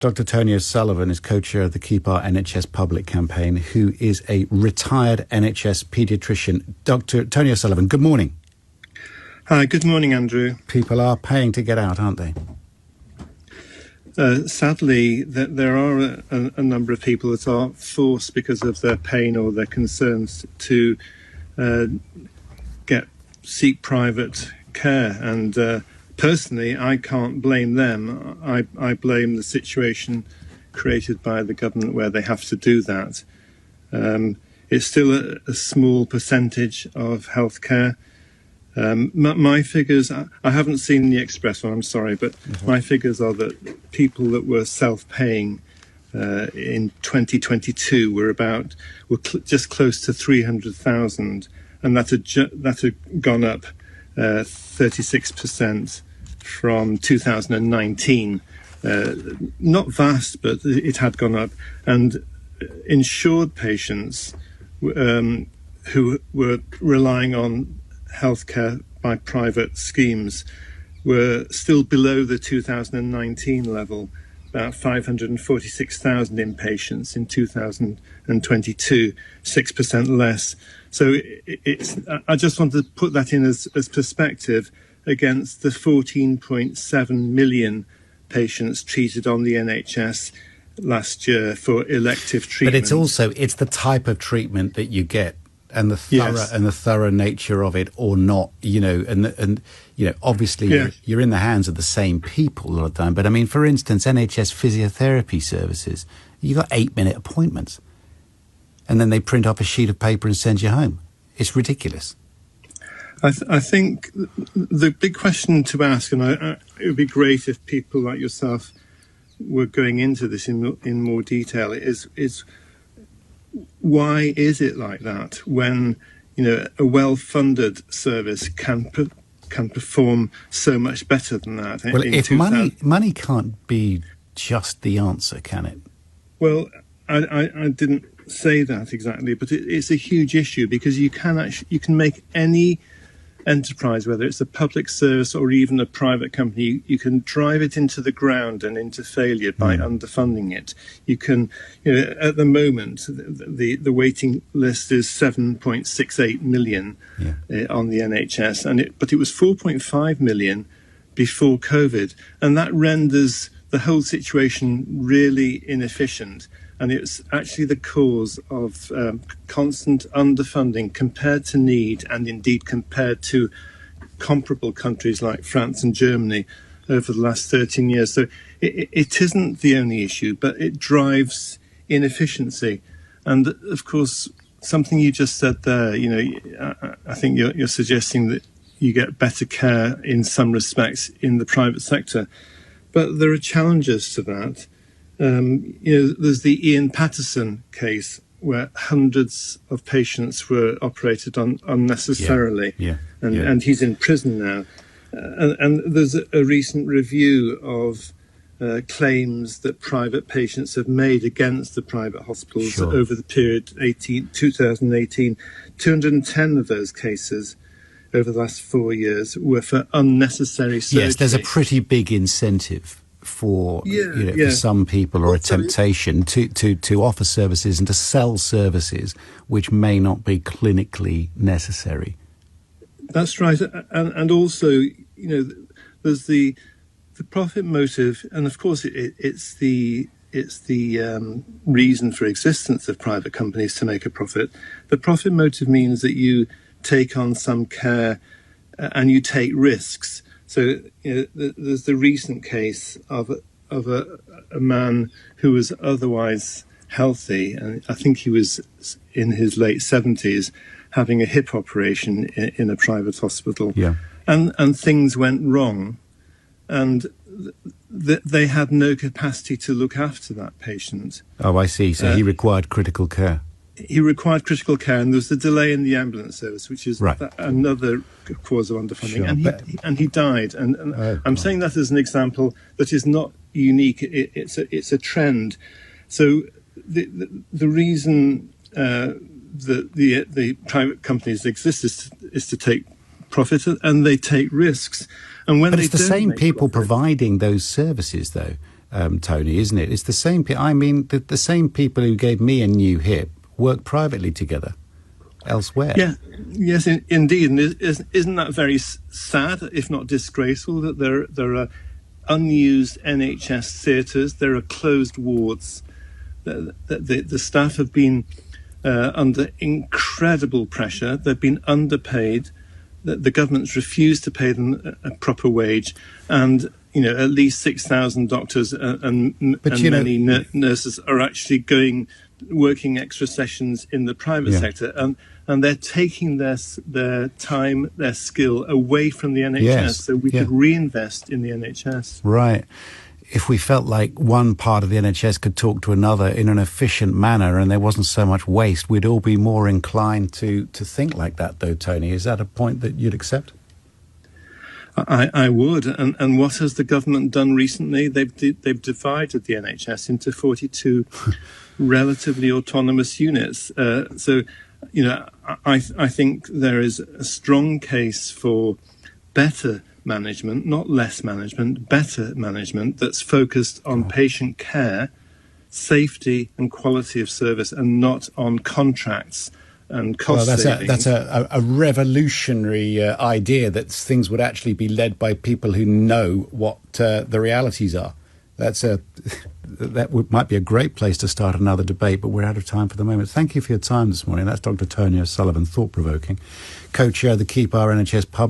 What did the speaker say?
Dr. Tony O'Sullivan is co-chair of the Keep Our NHS Public campaign, who is a retired NHS paediatrician. Dr. Tony O'Sullivan, good morning. Hi, good morning, Andrew. People are paying to get out, aren't they? Sadly, there are a number of people that are forced because of their pain or their concerns to seek private care. And personally, I can't blame them. I blame the situation created by the government where they have to do that. It's still a small percentage of healthcare. My figures, I haven't seen the Express one, I'm sorry, but my figures are that people that were self-paying in 2022 were just close to 300,000, and that had gone up 36% from 2019. Not vast, but it had gone up. And insured patients who were relying on healthcare by private schemes were still below the 2019 level, about 546,000 inpatients in 2022, 6% less. So I just want to put that in as perspective against the 14.7 million patients treated on the NHS last year for elective treatment. But it's the type of treatment that you get, and the thorough nature of it, or not, and obviously you're in the hands of the same people a lot of the time. But I mean, for instance, NHS physiotherapy services, you got 8-minute appointments, and then they print off a sheet of paper and send you home. It's ridiculous. I think the big question to ask, and it would be great if people like yourself were going into this in more detail, is why is it like that when a well-funded service can perform so much better than that? Well, if money can't be just the answer, can it? Well, I didn't say that exactly, but it's a huge issue, because you can make any enterprise, whether it's a public service or even a private company, you can drive it into the ground and into failure by underfunding it. You can, at the moment, the waiting list is 7.68 million on the NHS, but it was 4.5 million before COVID, and that renders the whole situation really inefficient. And it's actually the cause of constant underfunding compared to need, and indeed compared to comparable countries like France and Germany over the last 13 years. So it isn't the only issue, but it drives inefficiency. And of course, something you just said there, I think you're suggesting that you get better care in some respects in the private sector. But there are challenges to that. There's the Ian Patterson case where hundreds of patients were operated on unnecessarily, and he's in prison now. And there's a recent review of claims that private patients have made against the private hospitals over the period 2018. 210 of those cases over the last 4 years were for unnecessary surgery. Yes, there's a pretty big incentive for some people, or a temptation to offer services and to sell services which may not be clinically necessary. That's right, and also there's the profit motive, and of course it's the reason for existence of private companies to make a profit. The profit motive means that you take on some care and you take risks. So there's the recent case of a man who was otherwise healthy, and I think he was in his late 70s, having a hip operation in a private hospital. And things went wrong, and they had no capacity to look after that patient. Oh, I see. So he required critical care. He required critical care, and there was a delay in the ambulance service, which is another cause of underfunding. And he died. And I'm saying that as an example that is not unique. It's a trend. So the reason that the private companies exist is to take profit, and they take risks. And when but it's the same people providing those services, though. Tony, isn't it? It's the same. I mean, the same people who gave me a new hip work privately together elsewhere. Yeah, yes, indeed. And isn't that very sad, if not disgraceful, that there are unused NHS theatres, there are closed wards, that the staff have been under incredible pressure, they've been underpaid, that the government's refused to pay them a proper wage, and at least 6,000 doctors and many nurses are actually working extra sessions in the private sector, and they're taking their time, their skill away from the NHS, so we could reinvest in the NHS. Right. If we felt like one part of the NHS could talk to another in an efficient manner and there wasn't so much waste, we'd all be more inclined to think like that, though, Tony. Is that a point that you'd accept? I would. And what has the government done recently? They've divided the NHS into 42 relatively autonomous units. So, I think there is a strong case for better management, not less management, better management that's focused on patient care, safety and quality of service, and not on contracts and cost savings. That's a revolutionary idea, that things would actually be led by people who know what the realities are. Might be a great place to start another debate, but we're out of time for the moment. Thank you for your time this morning. That's Dr. Tony O'Sullivan, thought-provoking, co-chair of the Keep Our NHS Public